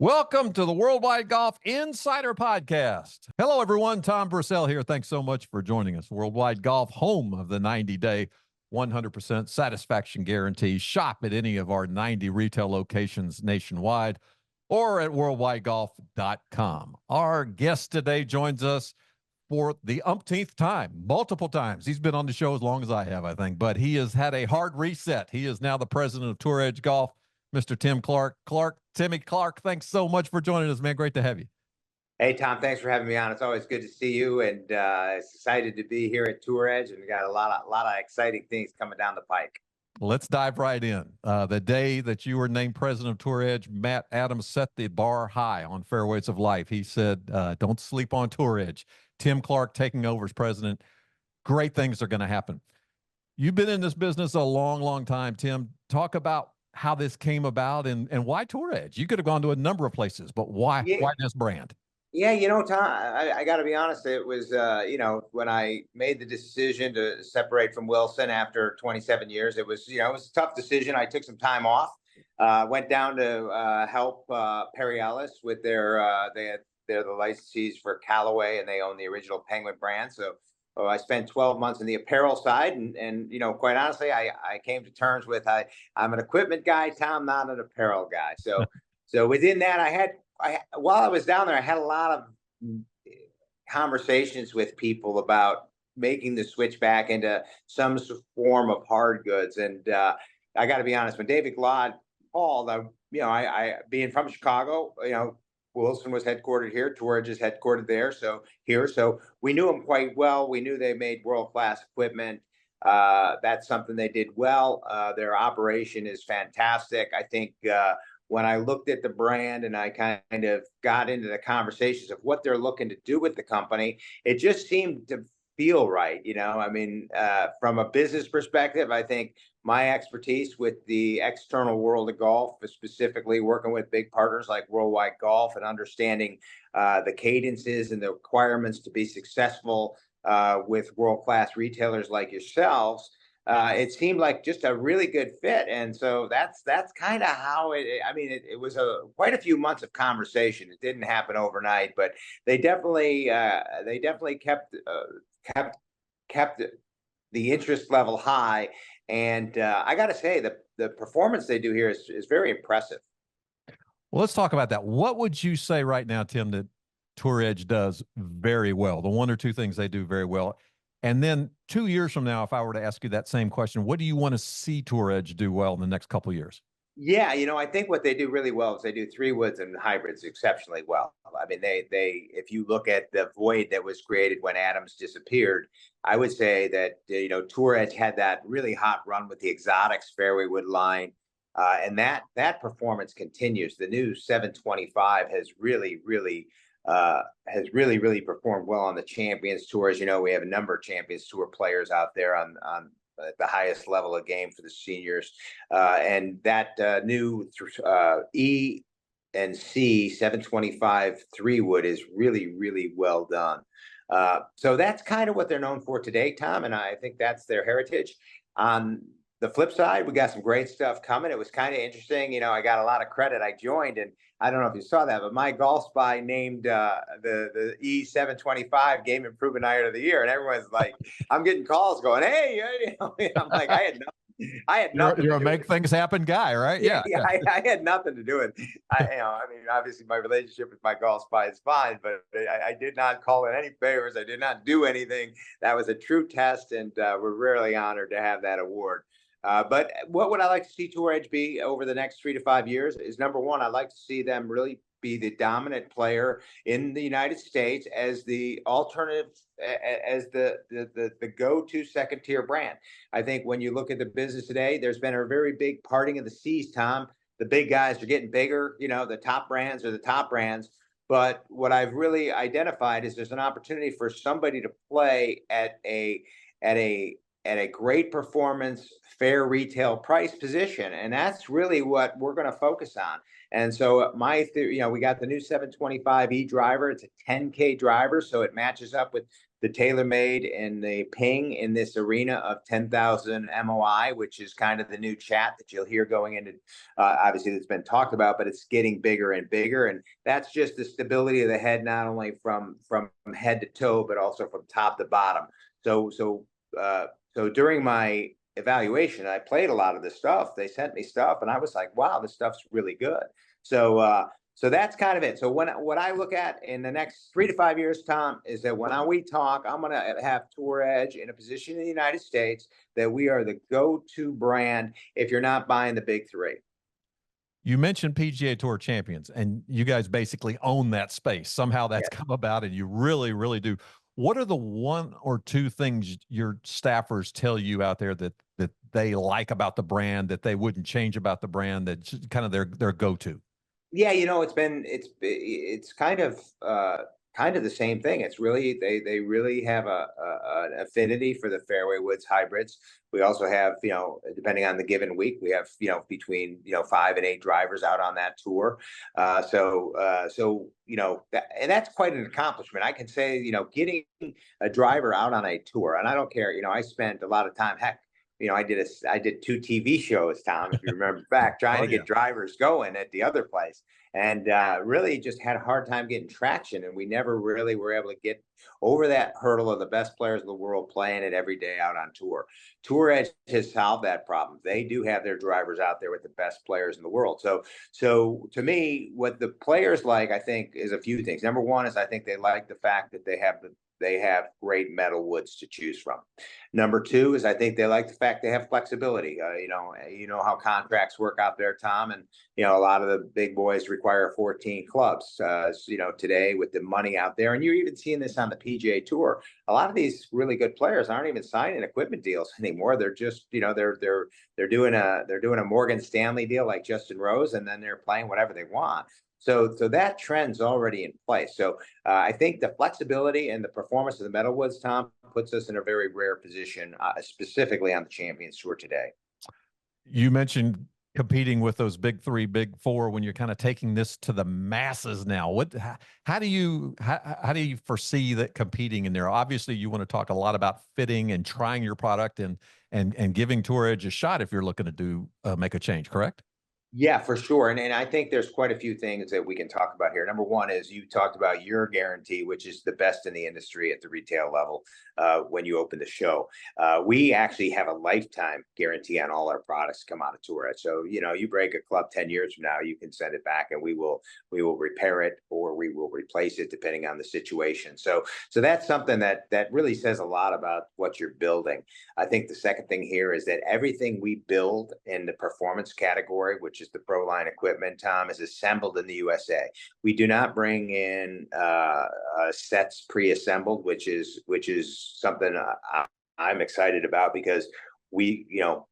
Welcome to the Worldwide Golf Insider Podcast. Hello, everyone. Tom Brassell here. Thanks so much for joining us. Worldwide Golf, home of the 90-day 100% satisfaction guarantee. Shop at any of our 90 retail locations nationwide or at worldwidegolf.com. Our guest today joins us for the umpteenth time, multiple times. He's been on the show as long as I have, I think, but he has had a hard reset. He is now the president of Tour Edge Golf, Mr. Tim Clarke. Timmy Clarke, thanks so much for joining us, man. Great to have you. Hey, Tom, thanks for having me on. It's always good to see you, and excited to be here at Tour Edge, and we got a lot of exciting things coming down the pike. Let's dive right in. The day that you were named president of Tour Edge, Matt Adams set the bar high on Fairways of Life. He said, don't sleep on Tour Edge. Tim Clarke taking over as president. Great things are going to happen. You've been in this business a long, long time, Tim. Talk about how this came about and why Tour Edge. You could have gone to a number of places, but why this brand? Yeah, Tom, I got to be honest. It was, when I made the decision to separate from Wilson after 27 years, it was a tough decision. I took some time off, went down to help Perry Ellis with they're the licensees for Callaway, and they own the original Penguin brand. So I spent 12 months in the apparel side, and quite honestly, I came to terms with I'm an equipment guy, Tom, not an apparel guy. So within that, while I was down there, I had a lot of conversations with people about making the switch back into some form of hard goods. And I got to be honest, when David Glod called, I being from Chicago, Wilson was headquartered here. Tour Edge is headquartered there. So we knew them quite well. We knew they made world-class equipment. That's something they did well. Their operation is fantastic. I think when I looked at the brand and I kind of got into the conversations of what they're looking to do with the company, it just seemed to feel right. From a business perspective, I think my expertise with the external world of golf, specifically working with big partners like Worldwide Golf and understanding the cadences and the requirements to be successful with world-class retailers like yourselves, it seemed like just a really good fit. And so that's kind of how it was quite a few months of conversation. It didn't happen overnight, but they definitely kept the interest level high. And I got to say, the performance they do here is very impressive. Well, let's talk about that. What would you say right now, Tim, that Tour Edge does very well? The one or two things they do very well. And then 2 years from now, if I were to ask you that same question, what do you want to see Tour Edge do well in the next couple of years? Yeah, I think what they do really well is they do 3-woods and hybrids exceptionally well. I mean, they if you look at the void that was created when Adams disappeared, I would say that Tour Edge had that really hot run with the exotics fairway wood line, and that performance continues. The new 725 has really performed well on the Champions Tour. As you know, we have a number of Champions Tour players out there on the highest level of game for the seniors, and that new E and C 725 3-wood is really well done. So that's kind of what they're known for today, Tom, and I think that's their heritage. On the flip side, we got some great stuff coming. It was kind of interesting. I got a lot of credit. I joined, and I don't know if you saw that, but my Golf Spy named the E725 Game Improvement Iron of the Year, and everyone's like, I'm getting calls going, hey, I'm like, I had nothing. You're a make things happen guy, right? Yeah. I had nothing to do with it. Obviously my relationship with my Golf Spy is fine, but I did not call in any favors. I did not do anything. That was a true test, and we're really honored to have that award. But what would I like to see Tour Edge be over the next 3 to 5 years is, number one, I'd like to see them really be the dominant player in the United States as the alternative, as the go-to second-tier brand. I think when you look at the business today, there's been a very big parting of the seas, Tom. The big guys are getting bigger. The top brands are the top brands. But what I've really identified is there's an opportunity for somebody to play at a great performance, fair retail price position. And that's really what we're going to focus on. And so my theory, we got the new 725E driver. It's a 10K driver, so it matches up with the TaylorMade and the Ping in this arena of 10,000 MOI, which is kind of the new chat that you'll hear going into. Obviously, that's been talked about, but it's getting bigger and bigger, and that's just the stability of the head, not only from head to toe, but also from top to bottom. So during my evaluation, I played a lot of this stuff. They sent me stuff, and I was like, wow, this stuff's really good. So that's kind of it. So what I look at in the next 3 to 5 years, Tom, is that when we talk, I'm going to have Tour Edge in a position in the United States that we are the go-to brand if you're not buying the big three. You mentioned PGA Tour champions, and you guys basically own that space. Somehow that's come about, and you really, really do. What are the one or two things your staffers tell you out there that they like about the brand, that they wouldn't change about the brand, that's kind of their go-to? Yeah, it's kind of the same thing. It's really they really have an affinity for the fairway woods hybrids. We also have, depending on the given week, we have, between 5 and 8 drivers out on that tour. And that's quite an accomplishment. I can say, getting a driver out on a tour, and I don't care. I spent a lot of time. Heck, I did 2 TV shows, Tom, if you remember back, trying to get drivers going at the other place, and really just had a hard time getting traction. And we never really were able to get over that hurdle of the best players in the world playing it every day out on tour. Tour Edge has solved that problem. They do have their drivers out there with the best players in the world. So to me, what the players like, I think, is a few things. Number one is I think they like the fact that they have great metal woods to choose from. Number two is I think they like the fact they have flexibility. You know how contracts work out there, Tom, and a lot of the big boys require 14 clubs. Today with the money out there, and you're even seeing this on the PGA Tour. A lot of these really good players aren't even signing equipment deals anymore. They're just they're doing a Morgan Stanley deal like Justin Rose, and then they're playing whatever they want. So that trend's already in place. So I think the flexibility and the performance of the metalwoods, Tom, puts us in a very rare position, specifically on the Champions Tour today. You mentioned competing with those big three, big four, when you're kind of taking this to the masses now. How do you foresee that competing in there? Obviously, you want to talk a lot about fitting and trying your product and giving Tour Edge a shot if you're looking to make a change, correct? Yeah, for sure. And I think there's quite a few things that we can talk about here. Number one is you talked about your guarantee, which is the best in the industry at the retail level when you open the show. We actually have a lifetime guarantee on all our products come out of Tour Edge. So, you break a club 10 years from now, you can send it back and we will repair it or we will replace it depending on the situation. So that's something that really says a lot about what you're building. I think the second thing here is that everything we build in the performance category, which is the pro line equipment, Tom, is assembled in the USA. We do not bring in sets pre-assembled, which is something I'm excited about because we,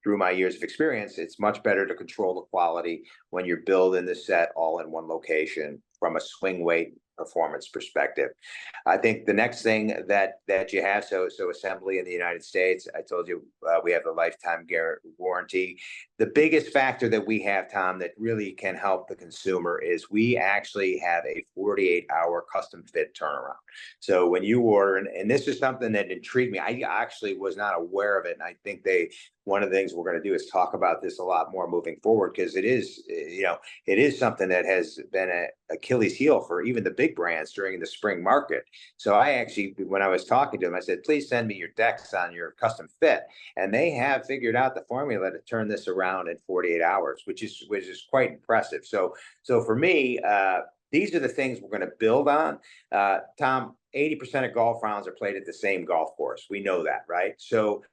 through my years of experience, it's much better to control the quality when you're building the set all in one location from a swing weight performance perspective. I think the next thing that you have, so assembly in the United States, I told you we have a lifetime warranty. The biggest factor that we have, Tom, that really can help the consumer is we actually have a 48-hour custom fit turnaround. So when you order, and this is something that intrigued me, I actually was not aware of it, and I think one of the things we're going to do is talk about this a lot more moving forward, because it is something that has been an Achilles heel for even the big brands during the spring market. So I actually, when I was talking to them, I said, please send me your decks on your custom fit. And they have figured out the formula to turn this around in 48 hours, which is quite impressive. So for me, these are the things we're going to build on. Tom, 80% of golf rounds are played at the same golf course. We know that, right? So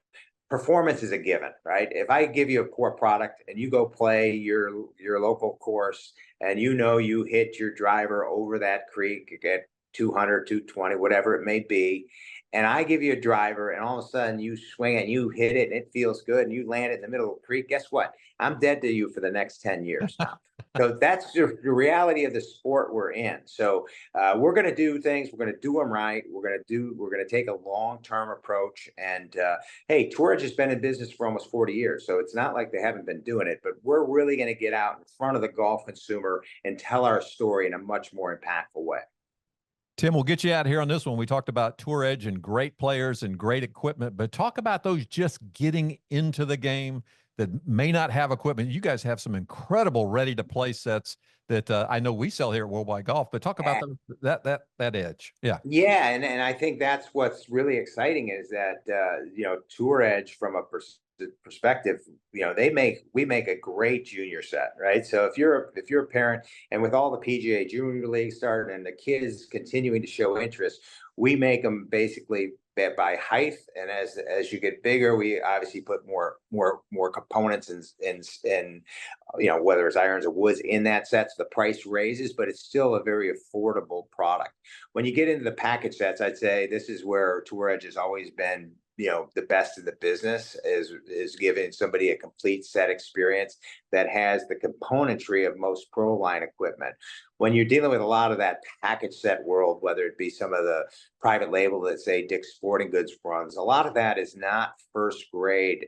performance is a given, right? If I give you a poor product and you go play your local course and you hit your driver over that creek at 200, 220, whatever it may be, and I give you a driver and all of a sudden you swing it and you hit it and it feels good and you land it in the middle of the creek, guess what? I'm dead to you for the next 10 years now. So that's the reality of the sport we're in. So we're going to do things. We're going to do them right. We're going to take a long-term approach. And hey, Tourage has been in business for almost 40 years. So it's not like they haven't been doing it, but we're really going to get out in front of the golf consumer and tell our story in a much more impactful way. Tim, we'll get you out here on this one. We talked about Tour Edge and great players and great equipment, but talk about those just getting into the game that may not have equipment. You guys have some incredible ready to play sets that I know we sell here at Worldwide Golf, but talk about that edge. Yeah. Yeah, and I think that's what's really exciting is that Tour Edge from a perspective, we make a great junior set, right? So if you're a parent, and with all the PGA Junior League starting and the kids continuing to show interest, we make them basically by height, and as you get bigger, we obviously put more components and whether it's irons or woods in that set, so the price raises, but it's still a very affordable product. When you get into the package sets, I'd say this is where Tour Edge has always been the best in the business, is giving somebody a complete set experience that has the componentry of most pro line equipment. When you're dealing with a lot of that package set world, whether it be some of the private label that say Dick's Sporting Goods runs, a lot of that is not first grade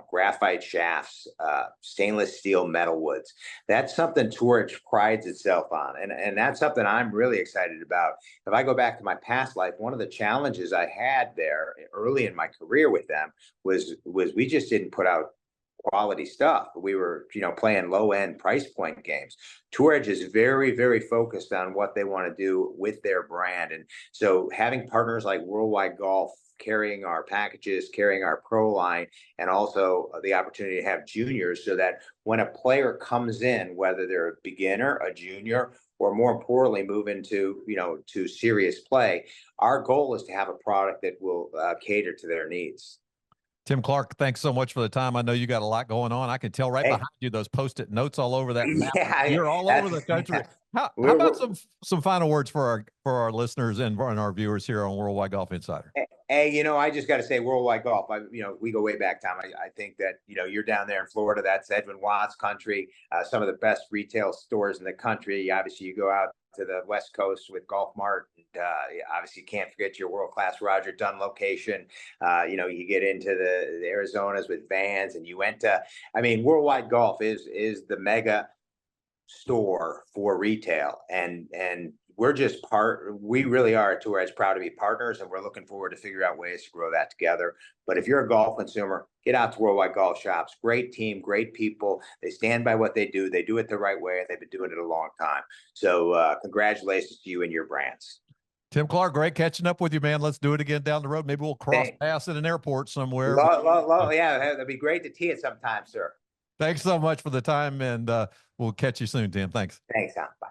graphite shafts, stainless steel metal woods. That's something Torch prides itself on. And that's something I'm really excited about. If I go back to my past life, one of the challenges I had there early in my career with them was we just didn't put out quality stuff. We were, playing low end price point games. Tour Edge is very, very focused on what they want to do with their brand. And so having partners like Worldwide Golf carrying our packages, carrying our pro line, and also the opportunity to have juniors, so that when a player comes in, whether they're a beginner, a junior, or more importantly, move into, to serious play, our goal is to have a product that will cater to their needs. Tim Clarke, thanks so much for the time. I know you got a lot going on. I can tell right Hey, behind you those Post-it notes all over that map. yeah, You're all over the country. How about some final words for our listeners and our viewers here on Worldwide Golf Insider? Hey, I just got to say, Worldwide Golf. We go way back, Tom. I think that you're down there in Florida. That's Edwin Watts country. Some of the best retail stores in the country. Obviously, you go out to the West Coast with Golf Mart. And, obviously, you can't forget your world-class Roger Dunn location. You get into the Arizonas with Vans and Uinta. I mean, Worldwide Golf is the mega store for retail, and we're just we really are at Tour Edge proud to be partners, and we're looking forward to figure out ways to grow that together. But if you're a golf consumer, get out to Worldwide Golf Shops. Great team, great people. They stand by what they do it the right way, and they've been doing it a long time. So congratulations to you and your brands. Tim Clarke, great catching up with you, man. Let's do it again down the road. Maybe we'll cross paths at an airport somewhere. Yeah, that'd be great to tee it sometime, sir. Thanks so much for the time, and we'll catch you soon, Tim. Thanks. Thanks, Tom. Bye.